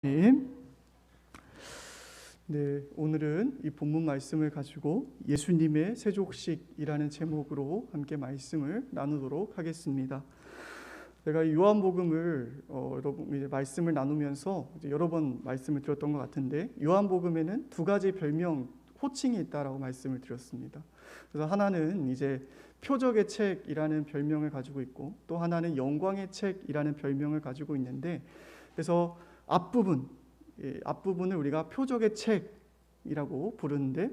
네, 오늘은 이 본문 말씀을 가지고 예수님의 세족식이라는 제목으로 함께 말씀을 나누도록 하겠습니다. 제가 요한복음을 여러분 이제 말씀을 나누면서 이제 여러 번 말씀을 드렸던 것 같은데, 요한복음에는 두 가지 별명 호칭이 있다라고 말씀을 드렸습니다. 그래서 하나는 이제 표적의 책이라는 별명을 가지고 있고, 또 하나는 영광의 책이라는 별명을 가지고 있는데, 그래서 앞부분을 우리가 표적의 책이라고 부르는데,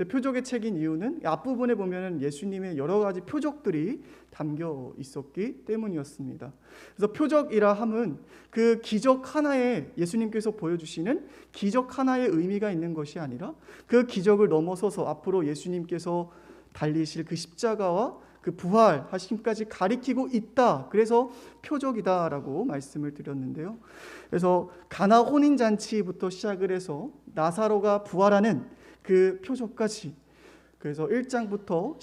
표적의 책인 이유는 앞부분에 보면 예수님의 여러 가지 표적들이 담겨 있었기 때문이었습니다. 그래서 표적이라 함은 그 기적 하나에, 예수님께서 보여주시는 기적 하나의 의미가 있는 것이 아니라 그 기적을 넘어서서 앞으로 예수님께서 달리실 그 십자가와 그 부활하심까지 가리키고 있다. 그래서 표적이다라고 말씀을 드렸는데요. 그래서 가나 혼인잔치부터 시작을 해서 나사로가 부활하는 그 표적까지, 그래서 1장부터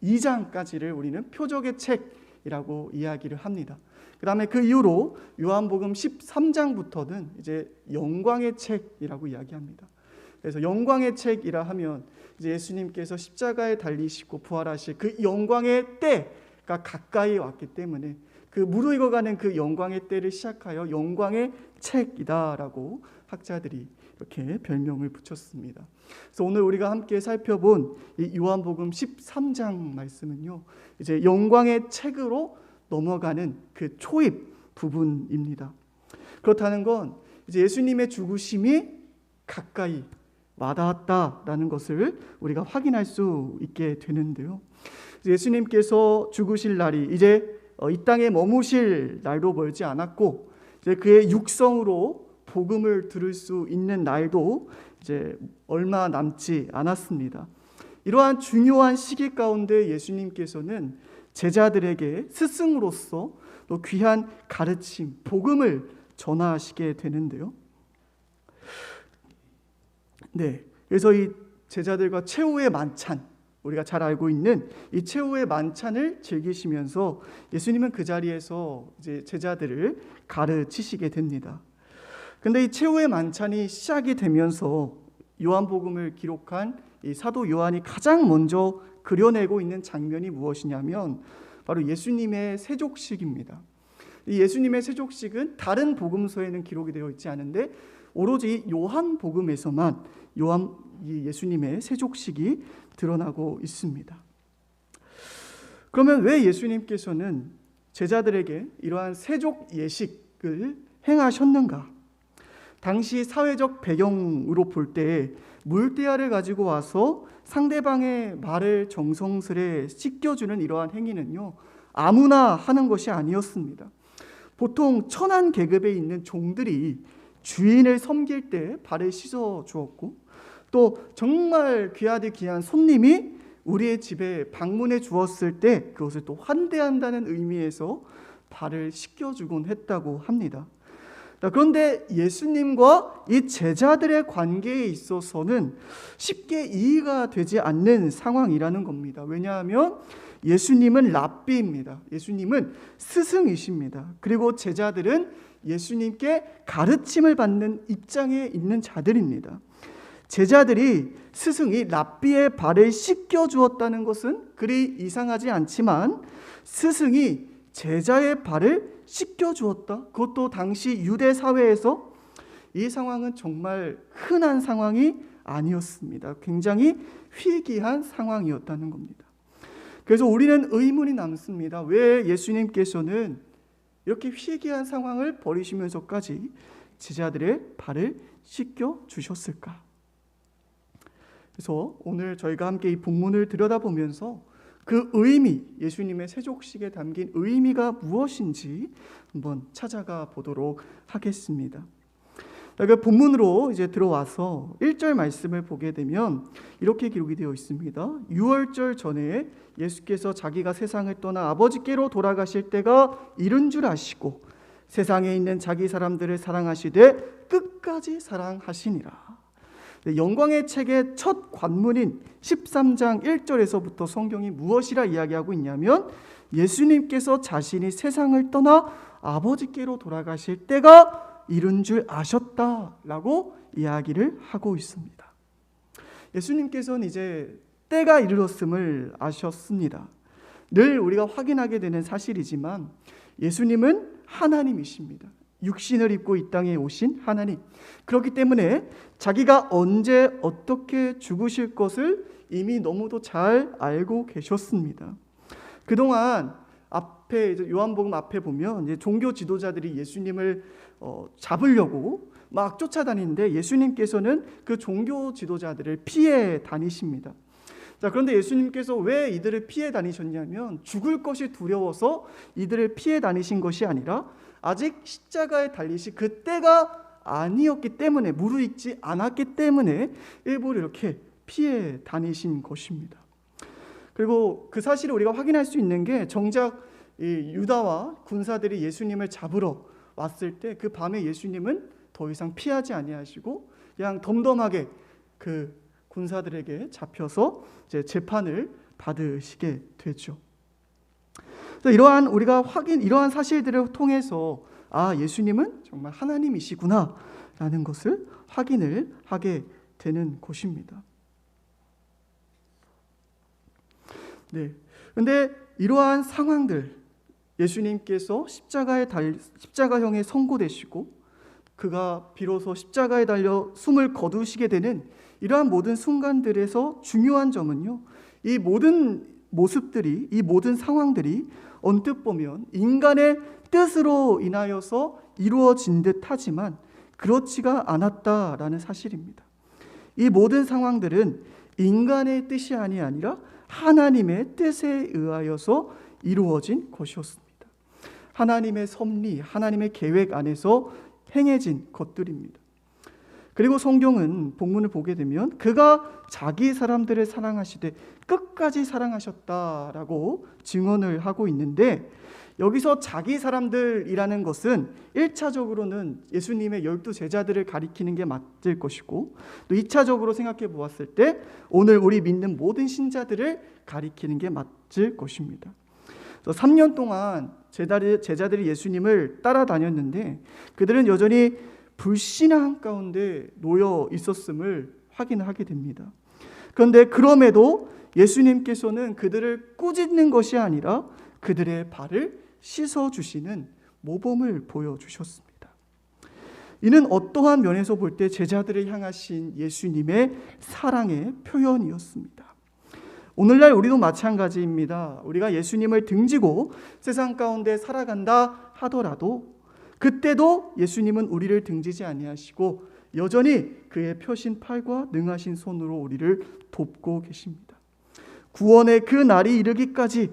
12장까지를 우리는 표적의 책이라고 이야기를 합니다. 그 다음에 그 이후로 요한복음 13장부터는 이제 영광의 책이라고 이야기합니다. 그래서 영광의 책이라 하면 이제 예수님께서 십자가에 달리시고 부활하실 그 영광의 때가 가까이 왔기 때문에 그 무르익어가는 그 영광의 때를 시작하여 영광의 책이다라고 학자들이 이렇게 별명을 붙였습니다. 그래서 오늘 우리가 함께 살펴본 이 요한복음 13장 말씀은요, 이제 영광의 책으로 넘어가는 그 초입 부분입니다. 그렇다는 건 이제 예수님의 죽으심이 가까이 와닿았다라는 것을 우리가 확인할 수 있게 되는데요. 예수님께서 죽으실 날이 이제 이 땅에 머무실 날도 멀지 않았고, 이제 그의 육성으로 복음을 들을 수 있는 날도 이제 얼마 남지 않았습니다. 이러한 중요한 시기 가운데 예수님께서는 제자들에게 스승으로서 또 귀한 가르침, 복음을 전하시게 되는데요. 네, 그래서 이 제자들과 최후의 만찬, 우리가 잘 알고 있는 이 최후의 만찬을 즐기시면서 예수님은 그 자리에서 이제 제자들을 가르치시게 됩니다. 근데 이 최후의 만찬이 시작이 되면서 요한복음을 기록한 이 사도 요한이 가장 먼저 그려내고 있는 장면이 무엇이냐면 바로 예수님의 세족식입니다. 이 예수님의 세족식은 다른 복음서에는 기록이 되어 있지 않은데 오로지 요한복음에서만 예수님의 세족식이 드러나고 있습니다. 그러면 왜 예수님께서는 제자들에게 이러한 세족 예식을 행하셨는가? 당시 사회적 배경으로 볼 때 물대야를 가지고 와서 상대방의 발을 정성스레 씻겨주는 이러한 행위는요, 아무나 하는 것이 아니었습니다. 보통 천한 계급에 있는 종들이 주인을 섬길 때 발을 씻어 주었고, 또 정말 귀하디 귀한 손님이 우리의 집에 방문해 주었을 때 그것을 또 환대한다는 의미에서 발을 씻겨주곤 했다고 합니다. 그런데 예수님과 이 제자들의 관계에 있어서는 쉽게 이해가 되지 않는 상황이라는 겁니다. 왜냐하면 예수님은 랍비입니다. 예수님은 스승이십니다. 그리고 제자들은 예수님께 가르침을 받는 입장에 있는 자들입니다. 제자들이 스승이 랍비의 발을 씻겨 주었다는 것은 그리 이상하지 않지만, 스승이 제자의 발을 씻겨 주었다, 그것도 당시 유대 사회에서 이 상황은 정말 흔한 상황이 아니었습니다. 굉장히 희귀한 상황이었다는 겁니다. 그래서 우리는 의문이 남습니다. 왜 예수님께서는 이렇게 희귀한 상황을 버리시면서까지 제자들의 발을 씻겨 주셨을까? 그래서 오늘 저희가 함께 이 본문을 들여다보면서 그 의미, 예수님의 세족식에 담긴 의미가 무엇인지 한번 찾아가 보도록 하겠습니다. 그 본문으로 이제 들어와서 1절 말씀을 보게 되면 이렇게 기록이 되어 있습니다. 유월절 전에 예수께서 자기가 세상을 떠나 아버지께로 돌아가실 때가 이른 줄 아시고 세상에 있는 자기 사람들을 사랑하시되 끝까지 사랑하시니라. 영광의 책의 첫 관문인 13장 1절에서부터 성경이 무엇이라 이야기하고 있냐면, 예수님께서 자신이 세상을 떠나 아버지께로 돌아가실 때가 이룬 줄 아셨다라고 이야기를 하고 있습니다. 예수님께서는 이제 때가 이르렀음을 아셨습니다. 늘 우리가 확인하게 되는 사실이지만 예수님은 하나님이십니다. 육신을 입고 이 땅에 오신 하나님. 그렇기 때문에 자기가 언제 어떻게 죽으실 것을 이미 너무도 잘 알고 계셨습니다. 그동안 앞에 요한복음 앞에 보면 이제 종교 지도자들이 예수님을 잡으려고 막 쫓아다니는데 예수님께서는 그 종교 지도자들을 피해 다니십니다. 자, 그런데 예수님께서 왜 이들을 피해 다니셨냐면 죽을 것이 두려워서 이들을 피해 다니신 것이 아니라 아직 십자가에 달리실 그 때가 아니었기 때문에, 무르익지 않았기 때문에 일부러 이렇게 피해 다니신 것입니다. 그리고 그 사실을 우리가 확인할 수 있는 게 정작 이 유다와 군사들이 예수님을 잡으러 왔을 때 그 밤에 예수님은 더 이상 피하지 아니하시고 그냥 덤덤하게 그 군사들에게 잡혀서 이제 재판을 받으시게 되죠. 이러한 사실들을 통해서 예수님은 정말 하나님이시구나라는 것을 확인을 하게 되는 것입니다. 네. 그런데 이러한 상황들, 예수님께서 십자가형에 선고되시고 그가 비로소 십자가에 달려 숨을 거두시게 되는 이러한 모든 순간들에서 중요한 점은요, 이 모든 모습들이, 이 모든 상황들이 언뜻 보면 인간의 뜻으로 인하여서 이루어진 듯 하지만 그렇지가 않았다라는 사실입니다. 이 모든 상황들은 인간의 뜻이 아니라 하나님의 뜻에 의하여서 이루어진 것이었습니다. 하나님의 섭리, 하나님의 계획 안에서 행해진 것들입니다. 그리고 성경은 본문을 보게 되면 그가 자기 사람들을 사랑하시되 끝까지 사랑하셨다라고 증언을 하고 있는데, 여기서 자기 사람들이라는 것은 1차적으로는 예수님의 12제자들을 가리키는 게 맞을 것이고, 또 2차적으로 생각해 보았을 때 오늘 우리 믿는 모든 신자들을 가리키는 게 맞을 것입니다. 3년 동안 제자들이 예수님을 따라다녔는데 그들은 여전히 불신앙 가운데 놓여 있었음을 확인하게 됩니다. 그런데 그럼에도 예수님께서는 그들을 꾸짖는 것이 아니라 그들의 발을 씻어주시는 모범을 보여주셨습니다. 이는 어떠한 면에서 볼 때 제자들을 향하신 예수님의 사랑의 표현이었습니다. 오늘날 우리도 마찬가지입니다. 우리가 예수님을 등지고 세상 가운데 살아간다 하더라도 그때도 예수님은 우리를 등지지 아니하시고 여전히 그의 펴신 팔과 능하신 손으로 우리를 돕고 계십니다. 구원의 그 날이 이르기까지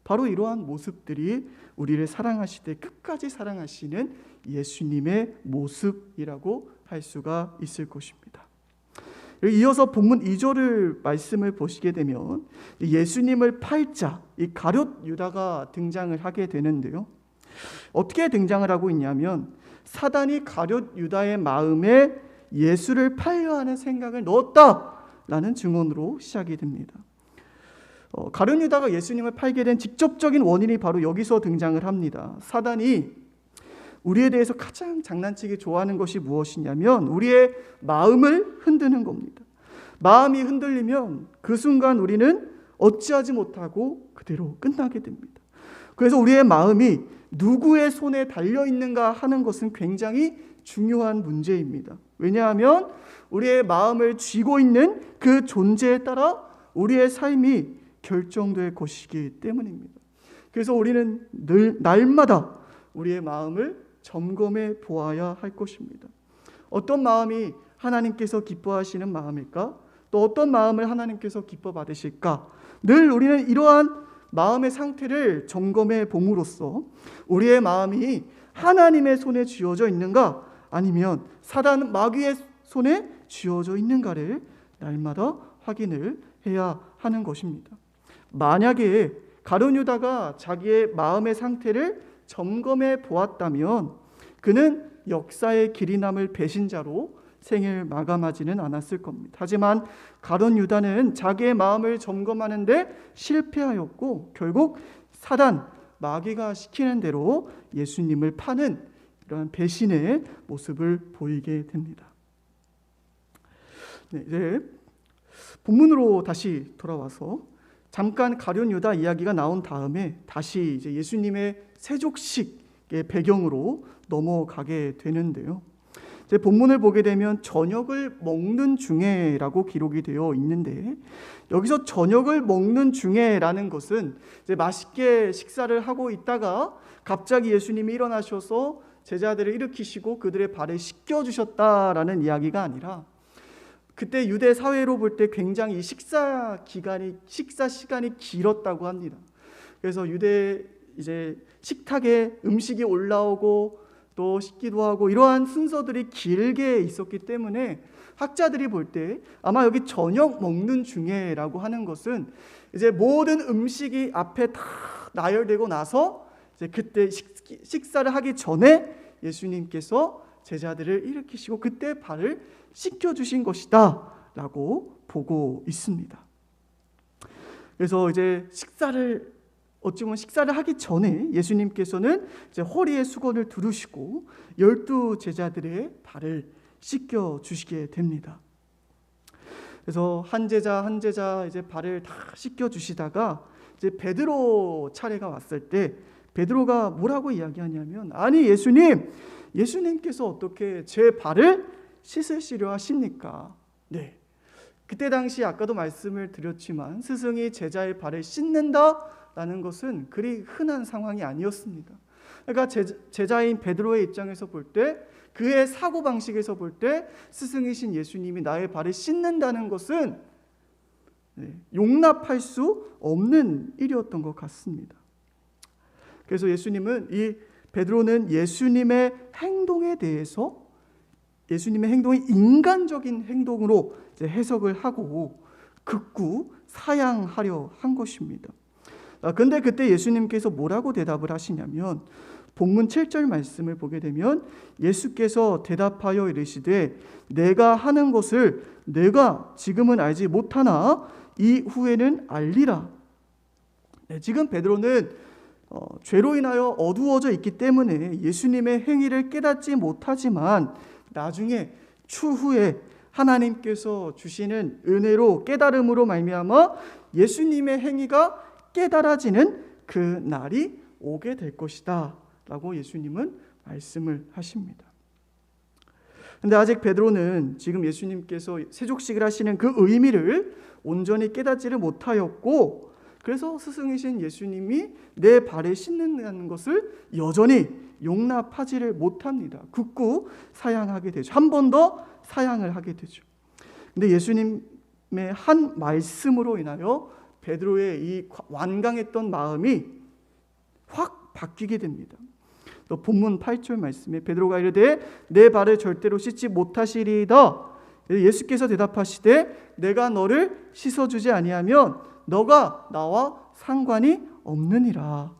바로 이러한 모습들이 우리를 사랑하시되 끝까지 사랑하시는 예수님의 모습이라고 할 수가 있을 것입니다. 이어서 본문 2절을 말씀을 보시게 되면 예수님을 팔자 이 가룟 유다가 등장을 하게 되는데요. 어떻게 등장을 하고 있냐면 사단이 가룟 유다의 마음에 예수를 팔려 하는 생각을 넣었다라는 증언으로 시작이 됩니다. 가룟 유다가 예수님을 팔게 된 직접적인 원인이 바로 여기서 등장을 합니다. 사단이 우리에 대해서 가장 장난치기 좋아하는 것이 무엇이냐면 우리의 마음을 흔드는 겁니다. 마음이 흔들리면 그 순간 우리는 어찌하지 못하고 그대로 끝나게 됩니다. 그래서 우리의 마음이 누구의 손에 달려있는가 하는 것은 굉장히 중요한 문제입니다. 왜냐하면 우리의 마음을 쥐고 있는 그 존재에 따라 우리의 삶이 결정될 것이기 때문입니다. 그래서 우리는 날마다 우리의 마음을 점검해 보아야 할 것입니다. 어떤 마음이 하나님께서 기뻐하시는 마음일까? 또 어떤 마음을 하나님께서 기뻐 받으실까? 늘 우리는 이러한 마음의 상태를 점검해 봄으로써 우리의 마음이 하나님의 손에 쥐어져 있는가 아니면 사단 마귀의 손에 쥐어져 있는가를 날마다 확인을 해야 하는 것입니다. 만약에 가룟 유다가 자기의 마음의 상태를 점검해 보았다면 그는 역사의 길이 남을 배신자로 생을 마감하지는 않았을 겁니다. 하지만 가룟 유다는 자기의 마음을 점검하는데 실패하였고 결국 사단 마귀가 시키는 대로 예수님을 파는 이러한 배신의 모습을 보이게 됩니다. 네, 이제 본문으로 다시 돌아와서 잠깐 가룟 유다 이야기가 나온 다음에 다시 이제 예수님의 세족식의 배경으로 넘어가게 되는데요. 이제 본문을 보게 되면 저녁을 먹는 중에라고 기록이 되어 있는데, 여기서 저녁을 먹는 중에라는 것은 이제 맛있게 식사를 하고 있다가 갑자기 예수님이 일어나셔서 제자들을 일으키시고 그들의 발을 씻겨 주셨다라는 이야기가 아니라, 그때 유대 사회로 볼 때 굉장히 식사 시간이 길었다고 합니다. 그래서 유대 이제 식탁에 음식이 올라오고 또 씻기도 하고 이러한 순서들이 길게 있었기 때문에 학자들이 볼 때 아마 여기 저녁 먹는 중에라고 하는 것은 이제 모든 음식이 앞에 다 나열되고 나서 이제 그때 식사를 하기 전에 예수님께서 제자들을 일으키시고 그때 발을 씻겨주신 것이다 라고 보고 있습니다. 그래서 이제 어찌 보면 식사를 하기 전에 예수님께서는 이제 허리에 수건을 두르시고 12 제자들의 발을 씻겨주시게 됩니다. 그래서 한 제자 한 제자 이제 발을 다 씻겨주시다가 이제 베드로 차례가 왔을 때 베드로가 뭐라고 이야기하냐면, 아니 예수님께서 어떻게 제 발을 씻으시려 하십니까? 네. 그때 당시 아까도 말씀을 드렸지만 스승이 제자의 발을 씻는다라는 것은 그리 흔한 상황이 아니었습니다. 그러니까 제자인 베드로의 입장에서 볼 때, 그의 사고방식에서 볼 때 스승이신 예수님이 나의 발을 씻는다는 것은 용납할 수 없는 일이었던 것 같습니다. 그래서 베드로는 예수님의 행동에 대해서 예수님의 행동이 인간적인 행동으로 이제 해석을 하고 극구 사양하려 한 것입니다. 그런데 그때 예수님께서 뭐라고 대답을 하시냐면, 본문 7절 말씀을 보게 되면 예수께서 대답하여 이르시되 내가 하는 것을 내가 지금은 알지 못하나 이후에는 알리라. 지금 베드로는 죄로 인하여 어두워져 있기 때문에 예수님의 행위를 깨닫지 못하지만 나중에 추후에 하나님께서 주시는 은혜로 깨달음으로 말미암아 예수님의 행위가 깨달아지는 그 날이 오게 될 것이다 라고 예수님은 말씀을 하십니다. 그런데 아직 베드로는 지금 예수님께서 세족식을 하시는 그 의미를 온전히 깨닫지를 못하였고, 그래서 스승이신 예수님이 내 발에 씻는다는 것을 여전히 용납하지를 못합니다. 굳고 사양하게 되죠. 한 번 더 사양을 하게 되죠. 근데 예수님의 한 말씀으로 인하여 베드로의 이 완강했던 마음이 확 바뀌게 됩니다. 또 본문 8절 말씀에 베드로가 이르되 내 발을 절대로 씻지 못하시리이다. 예수께서 대답하시되 내가 너를 씻어주지 아니하면 너가 나와 상관이 없느니라.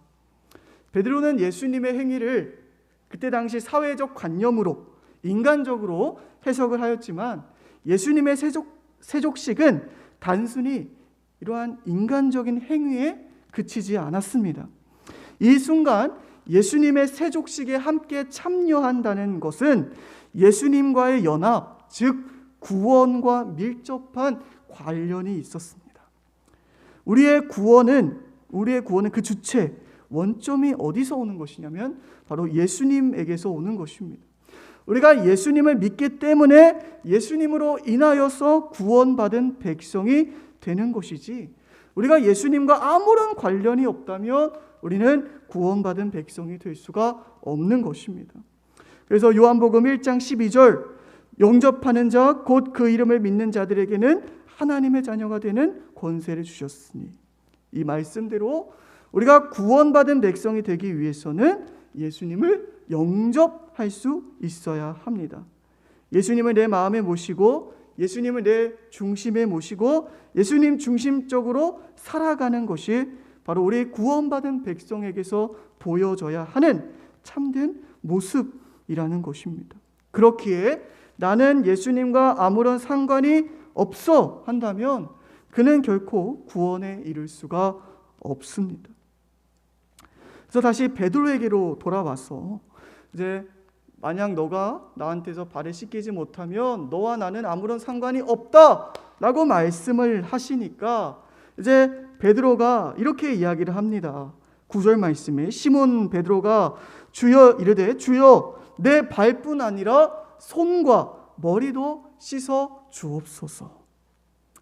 베드로는 예수님의 행위를 그때 당시 사회적 관념으로 인간적으로 해석을 하였지만 예수님의 세족식은 단순히 이러한 인간적인 행위에 그치지 않았습니다. 이 순간 예수님의 세족식에 함께 참여한다는 것은 예수님과의 연합, 즉 구원과 밀접한 관련이 있었습니다. 우리의 구원은 그 주체, 원점이 어디서 오는 것이냐면 바로 예수님에게서 오는 것입니다. 우리가 예수님을 믿기 때문에 예수님으로 인하여서 구원받은 백성이 되는 것이지, 우리가 예수님과 아무런 관련이 없다면 우리는 구원받은 백성이 될 수가 없는 것입니다. 그래서 요한복음 1장 12절 영접하는 자 곧 그 이름을 믿는 자들에게는 하나님의 자녀가 되는 권세를 주셨으니, 이 말씀대로 우리가 구원받은 백성이 되기 위해서는 예수님을 영접할 수 있어야 합니다. 예수님을 내 마음에 모시고 예수님을 내 중심에 모시고 예수님 중심적으로 살아가는 것이 바로 우리 구원받은 백성에게서 보여져야 하는 참된 모습이라는 것입니다. 그렇기에 나는 예수님과 아무런 상관이 없어 한다면 그는 결코 구원에 이를 수가 없습니다. 그래서 다시 베드로에게로 돌아와서 이제 만약 너가 나한테서 발을 씻기지 못하면 너와 나는 아무런 상관이 없다라고 말씀을 하시니까 이제 베드로가 이렇게 이야기를 합니다. 9절 말씀에 시몬 베드로가 주여 이르되 주여 내 발뿐 아니라 손과 머리도 씻어 주옵소서.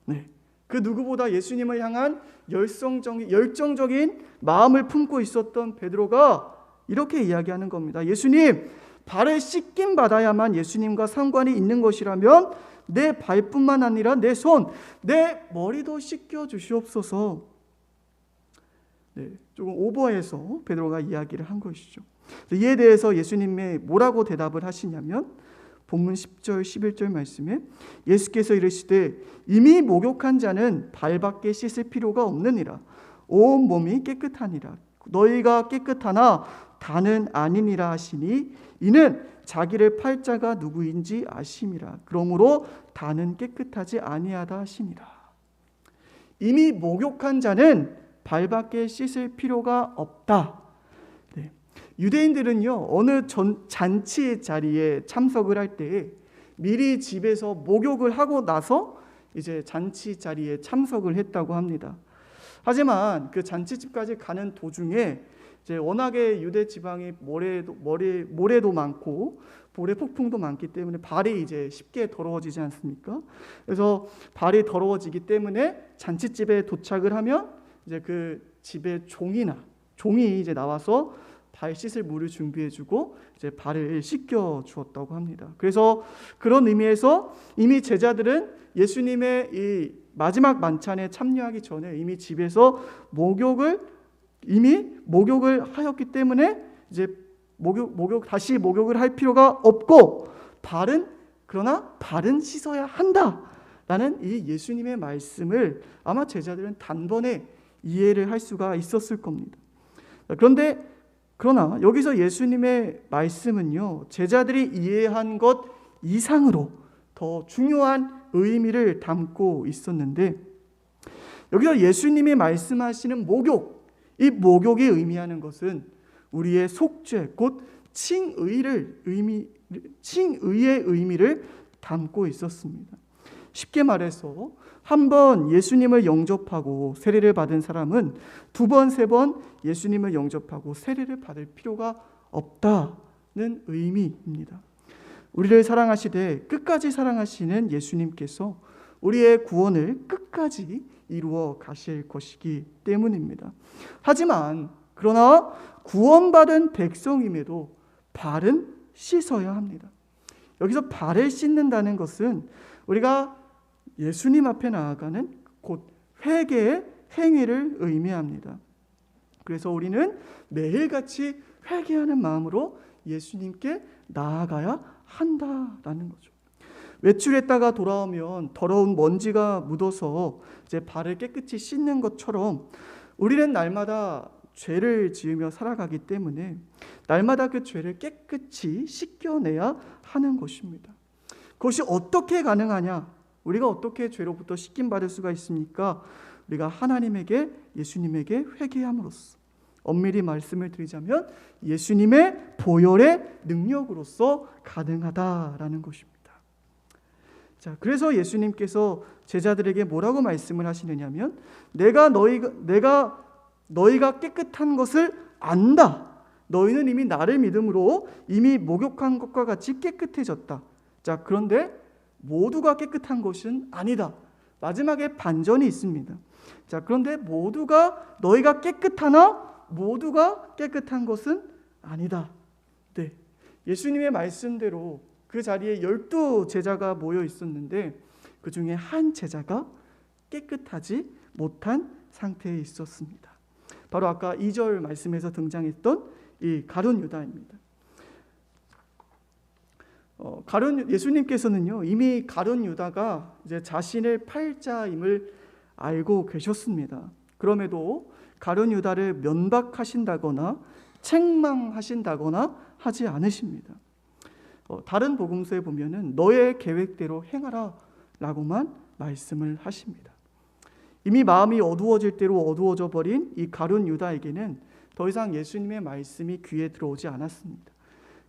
네. 그 누구보다 예수님을 향한 열정적인 마음을 품고 있었던 베드로가 이렇게 이야기하는 겁니다. 예수님, 발을 씻김 받아야만 예수님과 상관이 있는 것이라면 내 발뿐만 아니라 내 손, 내 머리도 씻겨 주시옵소서. 네, 조금 오버해서 베드로가 이야기를 한 것이죠. 이에 대해서 예수님이 뭐라고 대답을 하시냐면 본문 10절 11절 말씀에 예수께서 이르시되 이미 목욕한 자는 발밖에 씻을 필요가 없느니라. 온 몸이 깨끗하니라. 너희가 깨끗하나 다는 아니니라 하시니 이는 자기를 팔 자가 누구인지 아심이라. 그러므로 다는 깨끗하지 아니하다 하시니라. 이미 목욕한 자는 발밖에 씻을 필요가 없다. 네. 유대인들은요, 어느 잔치 자리에 참석을 할 때 미리 집에서 목욕을 하고 나서 이제 잔치 자리에 참석을 했다고 합니다. 하지만 그 잔치집까지 가는 도중에 이제 워낙에 유대 지방이 모래도 많고 모래 폭풍도 많기 때문에 발이 이제 쉽게 더러워지지 않습니까? 그래서 발이 더러워지기 때문에 잔치집에 도착을 하면 이제 그 집에 종이 이제 나와서 발 씻을 물을 준비해주고 이제 발을 씻겨 주었다고 합니다. 그래서 그런 의미에서 이미 제자들은 예수님의 이 마지막 만찬에 참여하기 전에 이미 집에서 목욕을 하였기 때문에 이제 다시 목욕을 할 필요가 없고 그러나 발은 씻어야 한다라는 이 예수님의 말씀을 아마 제자들은 단번에 이해를 할 수가 있었을 겁니다. 그러나 여기서 예수님의 말씀은요, 제자들이 이해한 것 이상으로 더 중요한 의미를 담고 있었는데, 여기서 예수님이 말씀하시는 이 목욕이 의미하는 것은 우리의 속죄, 곧 칭의의 의미를 담고 있었습니다. 쉽게 말해서 한 번 예수님을 영접하고 세례를 받은 사람은 두 번, 세 번 예수님을 영접하고 세례를 받을 필요가 없다는 의미입니다. 우리를 사랑하시되 끝까지 사랑하시는 예수님께서 우리의 구원을 끝까지 이루어 가실 것이기 때문입니다. 그러나 구원받은 백성임에도 발은 씻어야 합니다. 여기서 발을 씻는다는 것은 우리가 예수님 앞에 나아가는 곧 회개의 행위를 의미합니다. 그래서 우리는 매일같이 회개하는 마음으로 예수님께 나아가야 한다라는 거죠. 외출했다가 돌아오면 더러운 먼지가 묻어서 이제 발을 깨끗이 씻는 것처럼 우리는 날마다 죄를 지으며 살아가기 때문에 날마다 그 죄를 깨끗이 씻겨내야 하는 것입니다. 그것이 어떻게 가능하냐? 우리가 어떻게 죄로부터 씻김받을 수가 있습니까? 우리가 예수님에게 회개함으로써, 엄밀히 말씀을 드리자면 예수님의 보혈의 능력으로서 가능하다라는 것입니다. 자, 그래서 예수님께서 제자들에게 뭐라고 말씀을 하시느냐면 너희가 깨끗한 것을 안다. 너희는 이미 나를 믿음으로 이미 목욕한 것과 같이 깨끗해졌다. 자, 그런데 모두가 깨끗한 것은 아니다. 마지막에 반전이 있습니다. 자, 그런데 너희가 깨끗하나 모두가 깨끗한 것은 아니다. 네. 예수님의 말씀대로 그 자리에 12제자가 모여 있었는데 그 중에 한 제자가 깨끗하지 못한 상태에 있었습니다. 바로 아까 2절 말씀에서 등장했던 이 가룟 유다입니다. 예수님께서는요, 이미 가룟 유다가 이제 자신을 팔 자임을 알고 계셨습니다. 그럼에도 가룟 유다를 면박하신다거나 책망하신다거나 하지 않으십니다. 다른 복음서에 보면은 너의 계획대로 행하라 라고만 말씀을 하십니다. 이미 마음이 어두워질 대로 어두워져 버린 이 가룟 유다에게는 더 이상 예수님의 말씀이 귀에 들어오지 않았습니다.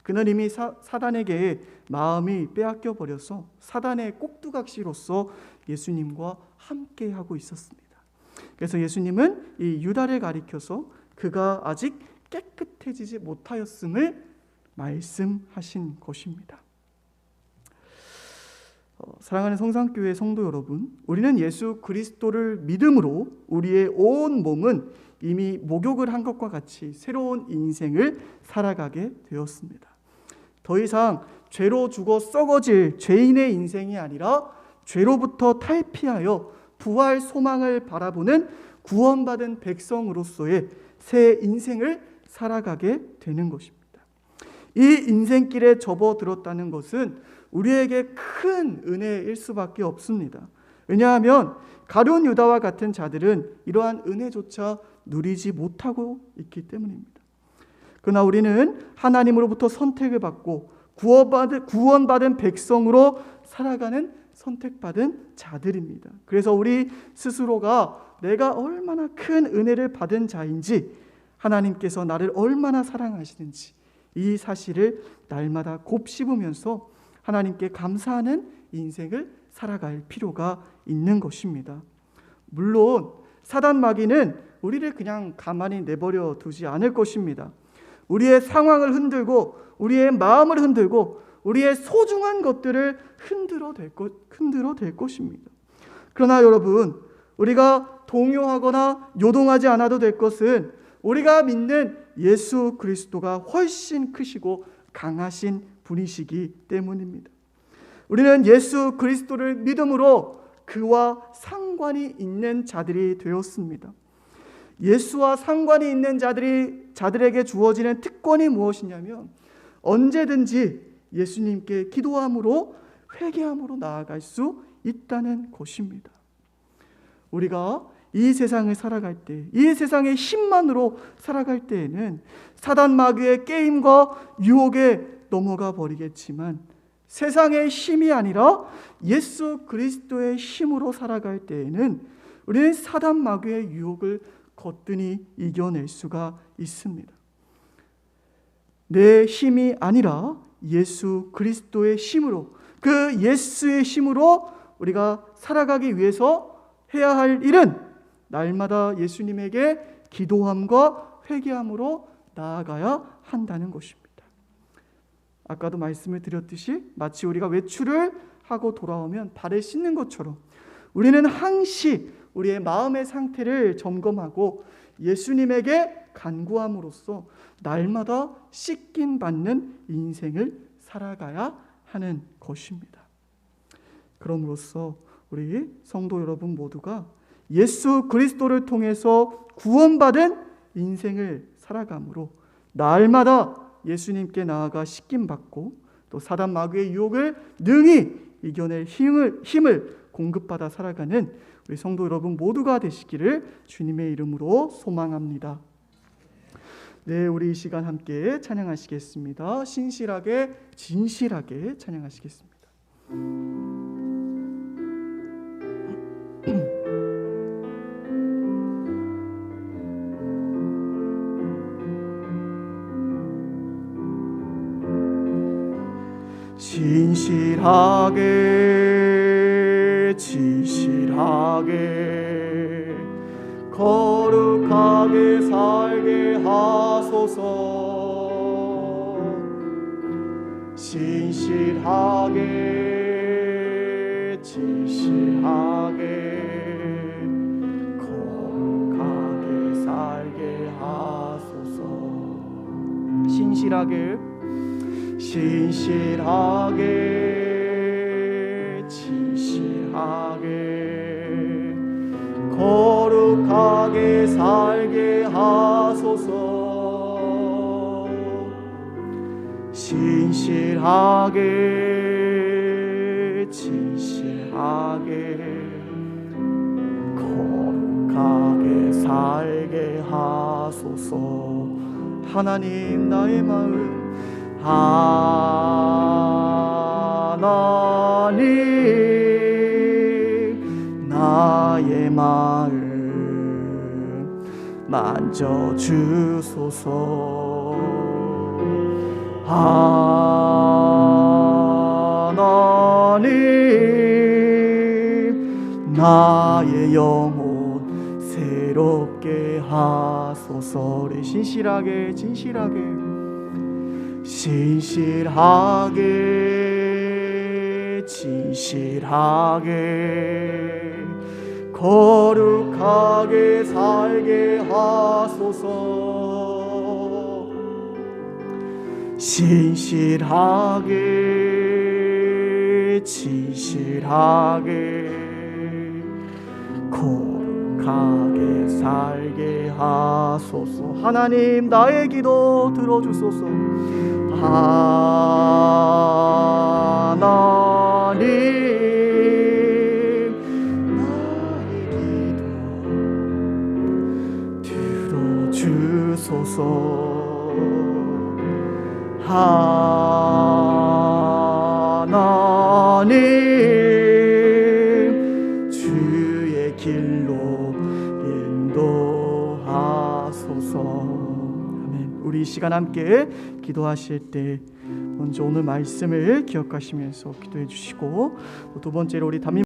그는 이미 사단에게 마음이 빼앗겨 버려서 사단의 꼭두각시로서 예수님과 함께하고 있었습니다. 그래서 예수님은 이 유다를 가리켜서 그가 아직 깨끗해지지 못하였음을 말씀하신 것입니다. 사랑하는 성산교회 성도 여러분, 우리는 예수 그리스도를 믿음으로 우리의 온 몸은 이미 목욕을 한 것과 같이 새로운 인생을 살아가게 되었습니다. 더 이상 죄로 죽어 썩어질 죄인의 인생이 아니라 죄로부터 탈피하여 부활 소망을 바라보는 구원받은 백성으로서의 새 인생을 살아가게 되는 것입니다. 이 인생길에 접어들었다는 것은 우리에게 큰 은혜일 수밖에 없습니다. 왜냐하면 가룟 유다와 같은 자들은 이러한 은혜조차 누리지 못하고 있기 때문입니다. 그러나 우리는 하나님으로부터 선택을 받고 구원받은 백성으로 살아가는 선택받은 자들입니다. 그래서 우리 스스로가 내가 얼마나 큰 은혜를 받은 자인지, 하나님께서 나를 얼마나 사랑하시는지 이 사실을 날마다 곱씹으면서 하나님께 감사하는 인생을 살아갈 필요가 있는 것입니다. 물론 사단 마귀는 우리를 그냥 가만히 내버려 두지 않을 것입니다. 우리의 상황을 흔들고 우리의 마음을 흔들고 우리의 소중한 것들을 흔들어 댈 것입니다. 그러나 여러분, 우리가 동요하거나 요동하지 않아도 될 것은 우리가 믿는 예수 그리스도가 훨씬 크시고 강하신 분이시기 때문입니다. 우리는 예수 그리스도를 믿음으로 그와 상관이 있는 자들이 되었습니다. 예수와 상관이 있는 자들에게 주어지는 특권이 무엇이냐면 언제든지 예수님께 기도함으로 회개함으로 나아갈 수 있다는 것입니다. 우리가 이 세상을 살아갈 때, 이 세상의 힘만으로 살아갈 때에는 사단 마귀의 게임과 유혹에 넘어가 버리겠지만 세상의 힘이 아니라 예수 그리스도의 힘으로 살아갈 때에는 우리는 사단 마귀의 유혹을 거뜬히 이겨낼 수가 있습니다. 내 힘이 아니라 예수 그리스도의 힘으로, 그 예수의 힘으로 우리가 살아가기 위해서 해야 할 일은 날마다 예수님에게 기도함과 회개함으로 나아가야 한다는 것입니다. 아까도 말씀을 드렸듯이 마치 우리가 외출을 하고 돌아오면 발을 씻는 것처럼 우리는 항시 우리의 마음의 상태를 점검하고 예수님에게 간구함으로써 날마다 씻김 받는 인생을 살아가야 하는 것입니다. 그럼으로써 우리 성도 여러분 모두가 예수 그리스도를 통해서 구원받은 인생을 살아감으로 날마다 예수님께 나아가 씻김 받고 또 사단 마귀의 유혹을 능히 이겨낼 힘을 공급받아 살아가는 우리 성도 여러분 모두가 되시기를 주님의 이름으로 소망합니다. 네, 우리 이 시간 함께 찬양하시겠습니다. 신실하게 진실하게 찬양하시겠습니다. 진실하게 진실하게 거룩하게 살게 하소서. 진실하게 진실하게 거룩하게 살게 하소서. 신실하게 진실하게 진실하게 거룩하게 살게 하소서. 진실하게 진실하게 거룩하게 살게 하소서. 하나님, 나의 마음 하나님, 나의 마음 만져주소서. 하나님 나의 영혼 새롭게 하소서. 신실하게 진실하게 거룩하게 살게 하소서. 진실하게 거룩하게 살게 하소서. 하나님 나의 기도 들어주소서. 하나님 나의 기도 들어주소서. 하나님 주의 길로 인도하소서. 아멘. 우리 이 시간 함께 기도하실 때 먼저 오늘 말씀을 기억하시면서 기도해 주시고, 두 번째로 우리 담임